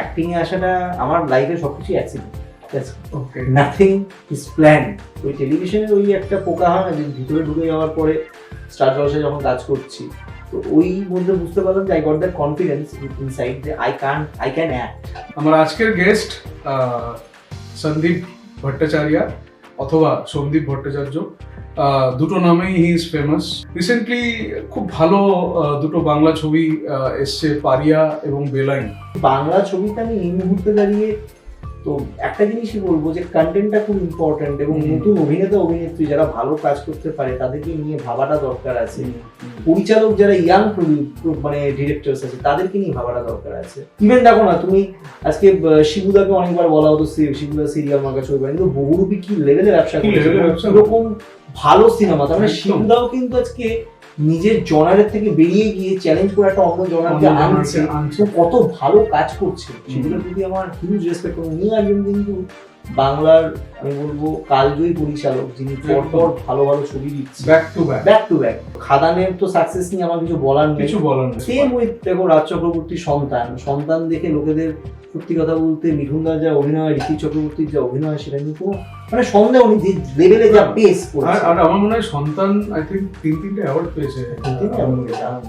Acting এ আসাটা আমার লাইফে সবকিছু accident, okay. Nothing is plan. ওই টেলিভিশনের ওই একটা পোকা হয় না যে ভিতরে ঢুকে যাওয়ার পরে স্টার জলসায় যখন কাজ করছি, তো ওই মধ্যে বুঝতে পারলাম যে I got that confidence inside যে আই ক্যান অ্যাক্ট। আমার আজকের গেস্ট সন্দীপ ভট্টাচার্য অথবা সন্দীপ ভট্টাচার্য, দুটো নামেই হি ইজ ফেমাস। রিসেন্টলি খুব ভালো দুটো বাংলা ছবি এসছে, পারিয়া এবং বেলাইন। বাংলা ছবিতে আমি এই মুহূর্তে দাঁড়িয়ে তো একটা জিনিসই বলবো যে কন্টেন্টটা খুব ইম্পর্টেন্ট, এবং নতুন অভিনেতা অভিনেত্রী যারা ভালো কাজ করতে পারে তাদেরকে নিয়ে ভাবাটা দরকার আছে। পরিচালক যারা ইয়াং মানে ডিরেক্টরস আছে তাদেরকে নিয়ে ভাবাটা দরকার আছে। ইভেন দেখো না তুমি আজকে শিবুদাকে অনেকবার বলা হতো শিবুদা সিরিয়াল মার্কা ছবি করে, কিন্তু বহুরূপী কি লেভেলের ব্যবসা করছে, এরকম ভালো সিনেমা। তার মানে শিবুদাও কিন্তু আজকে নিজের জনারের থেকে বেরিয়ে গিয়ে চ্যালেঞ্জ করে একটা অন্য জনারকে আনছে, কত ভালো কাজ করছে, সেগুলোর প্রতি আমার হিউজ রেসপেক্ট। উনি একজন কিন্তু বাংলার আমি বলবো কালজয়ী পরিচালক, যিনি পরপর ভালো ভালো ছবি দিচ্ছে ব্যাক টু ব্যাক। খাদানের তো সাকসেস নিয়ে আমার কিছু বলার নেই। নেই। সেম উইথ দেখো রাজ চক্রবর্তীর সন্তান দেখে লোকেদের সত্যি কথা বলতে মিঠুনদার যা অভিনয়, ঋষি চক্রবর্তীর যা অভিনয়, সেটা নিয়ে কোনো মানে সন্দেহ নেই যে লেভেলে যা পেস করেছে। আর আমার মনে হয় সন্তান আই থিঙ্ক 3টা অ্যাওয়ার্ড পেয়েছে। আনন্দ।